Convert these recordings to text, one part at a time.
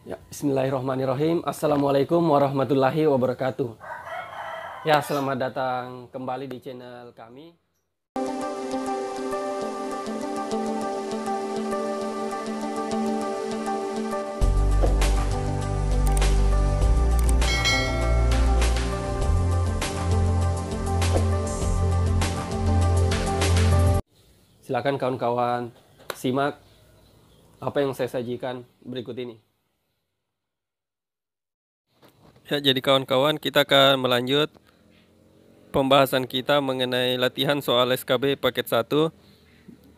Ya, bismillahirrahmanirrahim. Assalamualaikum warahmatullahi wabarakatuh. Ya, selamat datang kembali di channel kami. Silakan kawan-kawan simak apa yang saya sajikan berikut ini. Ya, jadi kawan-kawan, kita akan melanjut pembahasan kita mengenai latihan soal SKB paket 1.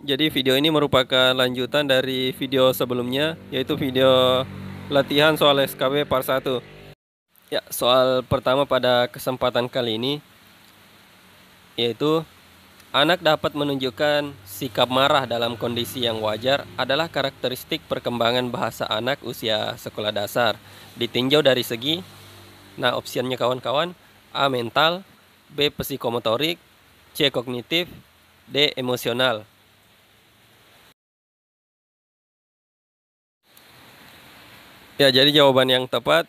Jadi video ini merupakan lanjutan dari video sebelumnya, yaitu video latihan soal SKB part 1. Ya, soal pertama pada kesempatan kali ini yaitu anak dapat menunjukkan sikap marah dalam kondisi yang wajar adalah karakteristik perkembangan bahasa anak usia sekolah dasar. Ditinjau dari segi, nah opsinya kawan-kawan, A. mental, B. psikomotorik, C. kognitif, D. emosional. Ya, jadi jawaban yang tepat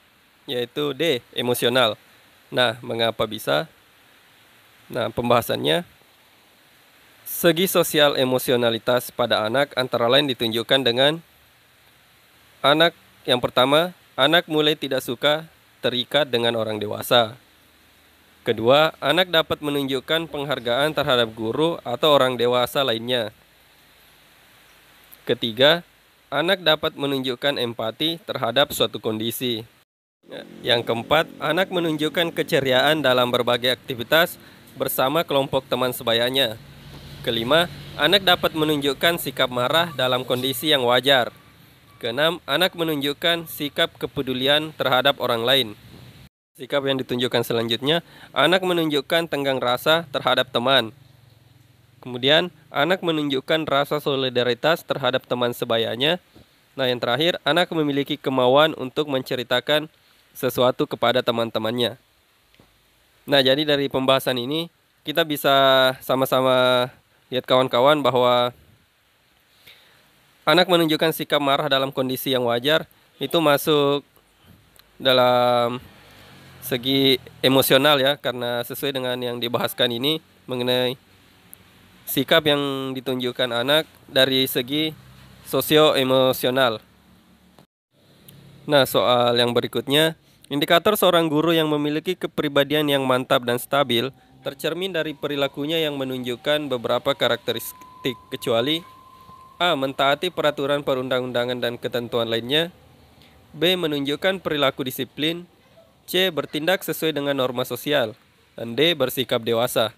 yaitu D. emosional. Nah, mengapa bisa? Nah, pembahasannya, segi sosial emosionalitas pada anak antara lain ditunjukkan dengan anak yang pertama, anak mulai tidak suka terikat dengan orang dewasa. Kedua, anak dapat menunjukkan penghargaan terhadap guru atau orang dewasa lainnya. Ketiga, anak dapat menunjukkan empati terhadap suatu kondisi. Yang keempat, anak menunjukkan keceriaan dalam berbagai aktivitas bersama kelompok teman sebayanya. Kelima, anak dapat menunjukkan sikap marah dalam kondisi yang wajar. Keenam, anak menunjukkan sikap kepedulian terhadap orang lain. Sikap yang ditunjukkan selanjutnya, anak menunjukkan tenggang rasa terhadap teman. Kemudian, anak menunjukkan rasa solidaritas terhadap teman sebayanya. Nah, yang terakhir, anak memiliki kemauan untuk menceritakan sesuatu kepada teman-temannya. Nah, jadi dari pembahasan ini, kita bisa sama-sama lihat kawan-kawan bahwa anak menunjukkan sikap marah dalam kondisi yang wajar itu masuk dalam segi emosional ya, karena sesuai dengan yang dibahaskan ini mengenai sikap yang ditunjukkan anak dari segi sosio-emosional. Nah, soal yang berikutnya, indikator seorang guru yang memiliki kepribadian yang mantap dan stabil tercermin dari perilakunya yang menunjukkan beberapa karakteristik kecuali A. mentaati peraturan perundang-undangan dan ketentuan lainnya, B. menunjukkan perilaku disiplin, C. bertindak sesuai dengan norma sosial, dan D. bersikap dewasa.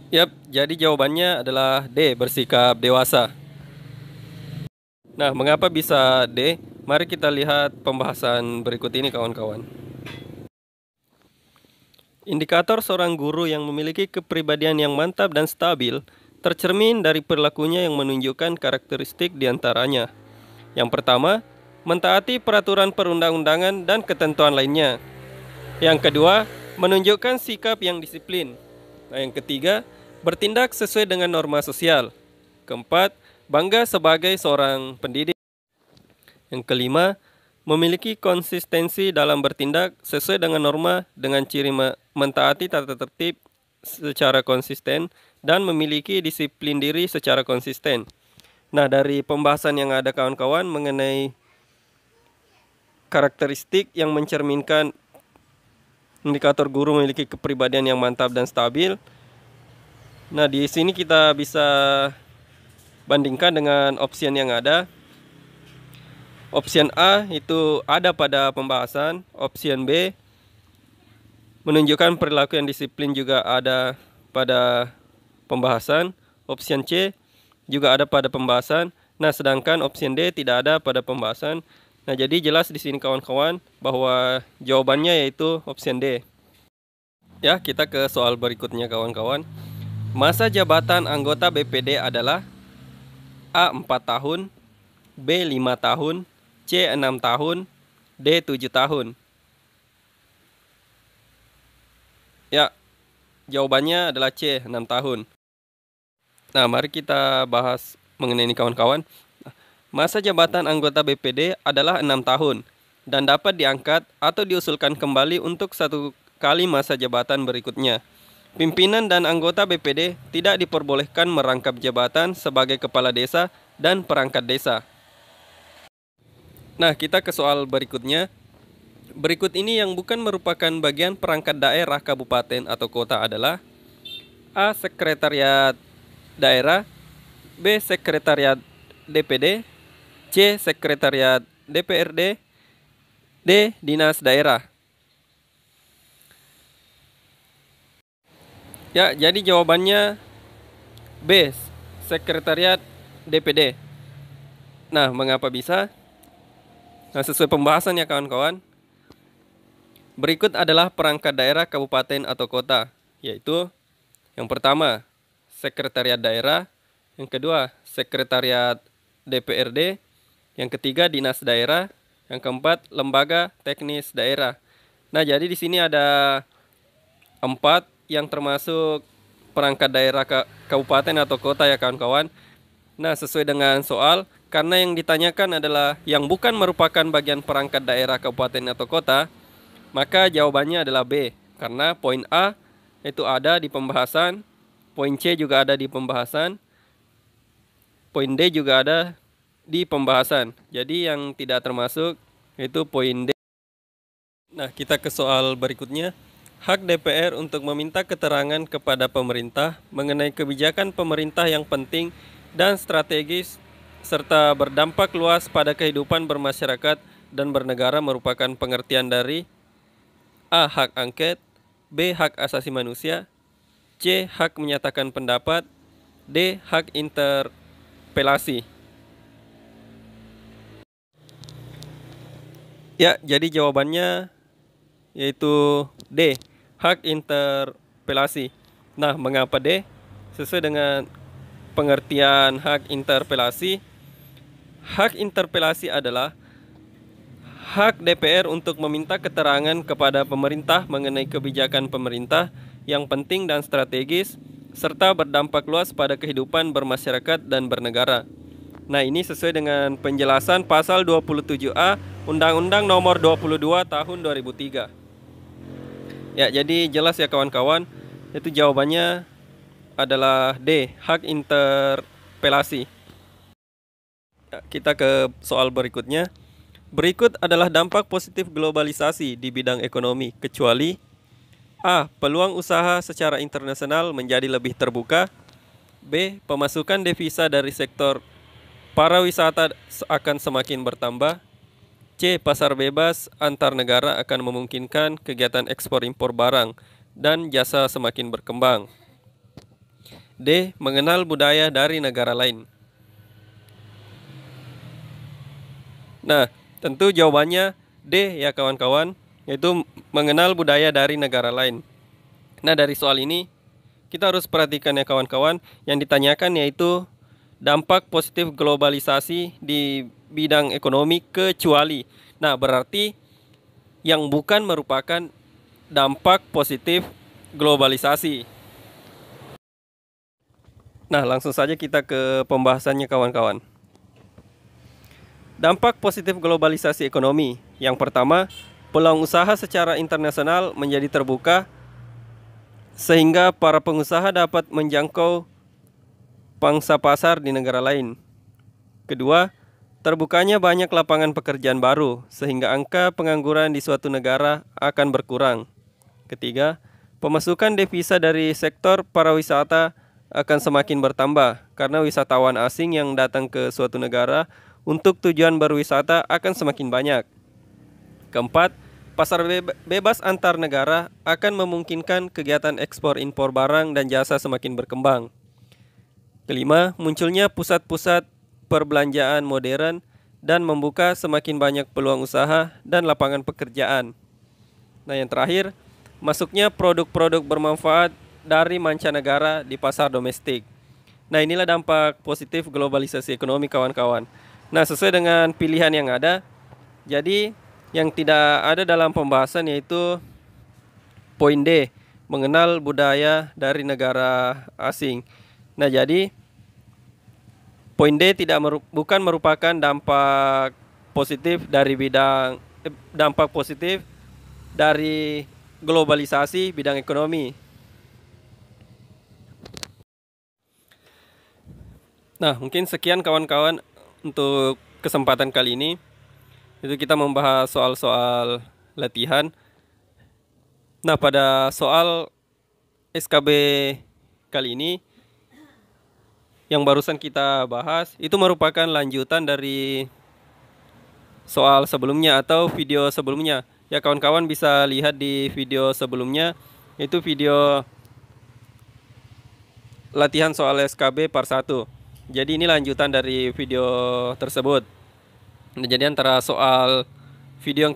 Yap, jadi jawabannya adalah D. bersikap dewasa. Nah, mengapa bisa D? Mari kita lihat pembahasan berikut ini kawan-kawan. Indikator seorang guru yang memiliki kepribadian yang mantap dan stabil tercermin dari perilakunya yang menunjukkan karakteristik diantaranya. Yang pertama, mentaati peraturan perundang-undangan dan ketentuan lainnya. Yang kedua, menunjukkan sikap yang disiplin. Nah, yang ketiga, bertindak sesuai dengan norma sosial. Keempat, bangga sebagai seorang pendidik. Yang kelima, memiliki konsistensi dalam bertindak sesuai dengan norma dengan ciri mentaati tata tertib secara konsisten dan memiliki disiplin diri secara konsisten. Nah, dari pembahasan yang ada kawan-kawan mengenai karakteristik yang mencerminkan indikator guru memiliki kepribadian yang mantap dan stabil. Nah, di sini kita bisa bandingkan dengan opsi yang ada. Opsi A itu ada pada pembahasan, opsi B menunjukkan perilaku yang disiplin juga ada pada pembahasan, opsi C juga ada pada pembahasan. Nah, sedangkan opsi D tidak ada pada pembahasan. Nah, jadi jelas di sini kawan-kawan bahwa jawabannya yaitu opsi D. Ya, kita ke soal berikutnya kawan-kawan. Masa jabatan anggota BPD adalah A. 4 tahun, B. 5 tahun, C. 6 tahun, D. 7 tahun. Ya, jawabannya adalah C. 6 tahun. Nah, mari kita bahas mengenai ini kawan-kawan. Masa jabatan anggota BPD adalah 6 tahun dan dapat diangkat atau diusulkan kembali untuk 1 kali masa jabatan berikutnya. Pimpinan dan anggota BPD tidak diperbolehkan merangkap jabatan sebagai kepala desa dan perangkat desa. Nah, kita ke soal berikutnya. Berikut ini yang bukan merupakan bagian perangkat daerah kabupaten atau kota adalah A. Sekretariat daerah, B. Sekretariat DPD, C. Sekretariat DPRD, D. Dinas daerah. Ya, jadi jawabannya B. Sekretariat DPD. Nah, mengapa bisa? Nah, sesuai pembahasan ya kawan-kawan. Berikut adalah perangkat daerah kabupaten atau kota, yaitu yang pertama, Sekretariat daerah, yang kedua, Sekretariat DPRD, yang ketiga, Dinas daerah, yang keempat, Lembaga Teknis daerah. Nah, jadi di sini ada 4 yang termasuk perangkat daerah kabupaten atau kota ya kawan-kawan. Nah, sesuai dengan soal, karena yang ditanyakan adalah yang bukan merupakan bagian perangkat daerah kabupaten atau kota, maka jawabannya adalah B. Karena poin A itu ada di pembahasan, poin C juga ada di pembahasan, poin D juga ada di pembahasan. Jadi yang tidak termasuk itu poin D. Nah, kita ke soal berikutnya. Hak DPR untuk meminta keterangan kepada pemerintah mengenai kebijakan pemerintah yang penting dan strategis serta berdampak luas pada kehidupan bermasyarakat dan bernegara merupakan pengertian dari A. Hak angket, B. Hak asasi manusia, C. Hak menyatakan pendapat, D. Hak interpelasi. Ya, jadi jawabannya yaitu D. Hak interpelasi. Nah, mengapa D? Sesuai dengan pengertian hak interpelasi, hak interpelasi adalah hak DPR untuk meminta keterangan kepada pemerintah mengenai kebijakan pemerintah yang penting dan strategis serta berdampak luas pada kehidupan bermasyarakat dan bernegara. Nah, ini sesuai dengan penjelasan pasal 27A Undang-Undang Nomor 22 Tahun 2003. Ya, jadi jelas ya kawan-kawan, itu jawabannya adalah D, hak interpelasi. Ya, kita ke soal berikutnya. Berikut adalah dampak positif globalisasi di bidang ekonomi, kecuali A. Peluang usaha secara internasional menjadi lebih terbuka, B. Pemasukan devisa dari sektor pariwisata akan semakin bertambah, C. Pasar bebas antar negara akan memungkinkan kegiatan ekspor impor barang dan jasa semakin berkembang, D. Mengenal budaya dari negara lain. Nah, tentu jawabannya D ya kawan-kawan, yaitu mengenal budaya dari negara lain. Nah, dari soal ini kita harus perhatikan ya kawan-kawan, yang ditanyakan yaitu dampak positif globalisasi di bidang ekonomi kecuali. Nah, berarti yang bukan merupakan dampak positif globalisasi. Nah, langsung saja kita ke pembahasannya kawan-kawan. Dampak positif globalisasi ekonomi. Yang pertama, peluang usaha secara internasional menjadi terbuka sehingga para pengusaha dapat menjangkau pangsa pasar di negara lain. Kedua, terbukanya banyak lapangan pekerjaan baru sehingga angka pengangguran di suatu negara akan berkurang. Ketiga, pemasukan devisa dari sektor pariwisata akan semakin bertambah karena wisatawan asing yang datang ke suatu negara untuk tujuan berwisata akan semakin banyak. Keempat, pasar bebas antar negara akan memungkinkan kegiatan ekspor impor barang dan jasa semakin berkembang. Kelima, munculnya pusat-pusat perbelanjaan modern dan membuka semakin banyak peluang usaha dan lapangan pekerjaan. Nah, yang terakhir, masuknya produk-produk bermanfaat dari mancanegara di pasar domestik. Nah, inilah dampak positif globalisasi ekonomi kawan-kawan. Nah, sesuai dengan pilihan yang ada, jadi yang tidak ada dalam pembahasan yaitu poin D, mengenal budaya dari negara asing. Nah, jadi Poin D bukan merupakan dampak positif dari dampak positif dari globalisasi bidang ekonomi. Nah, mungkin sekian kawan-kawan untuk kesempatan kali ini. Itu kita membahas soal-soal latihan. Nah, pada soal SKB kali ini yang barusan kita bahas itu merupakan lanjutan dari soal sebelumnya atau video sebelumnya. Ya, kawan-kawan bisa lihat di video sebelumnya, itu video latihan soal SKB part 1. Jadi ini lanjutan dari video tersebut. Nah, jadi antara video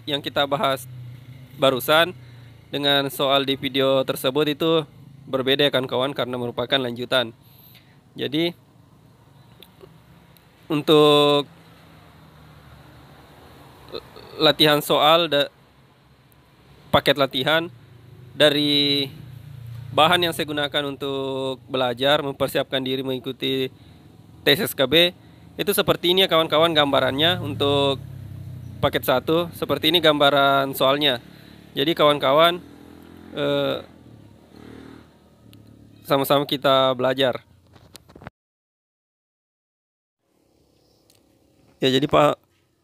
yang kita bahas barusan dengan soal di video tersebut itu berbeda kan kawan, karena merupakan lanjutan. Jadi untuk latihan paket latihan dari bahan yang saya gunakan untuk belajar mempersiapkan diri mengikuti tes SKB itu seperti ini ya kawan-kawan gambarannya. Untuk paket 1 seperti ini gambaran soalnya. Jadi kawan-kawan sama-sama kita belajar. Ya, jadi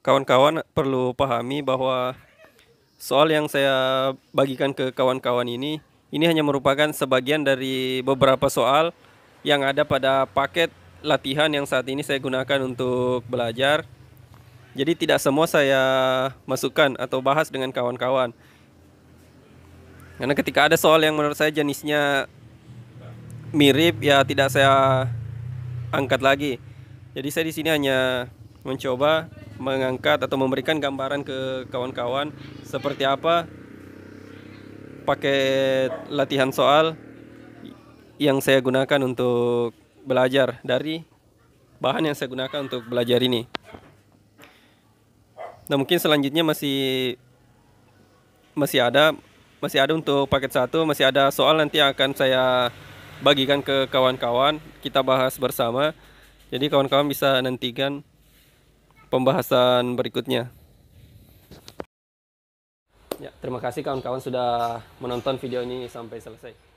kawan-kawan perlu pahami bahwa soal yang saya bagikan ke kawan-kawan ini hanya merupakan sebagian dari beberapa soal yang ada pada paket latihan yang saat ini saya gunakan untuk belajar. Jadi tidak semua saya masukkan atau bahas dengan kawan-kawan. Karena ketika ada soal yang menurut saya jenisnya mirip, ya tidak saya angkat lagi. Jadi saya di sini hanya mencoba mengangkat atau memberikan gambaran ke kawan-kawan seperti apa paket latihan soal yang saya gunakan untuk belajar dari bahan yang saya gunakan untuk belajar ini. Nah, mungkin selanjutnya masih ada untuk paket 1, masih ada soal nanti yang akan saya bagikan ke kawan-kawan, kita bahas bersama. Jadi kawan-kawan bisa nantikan pembahasan berikutnya. Ya, terima kasih kawan-kawan sudah menonton video ini sampai selesai.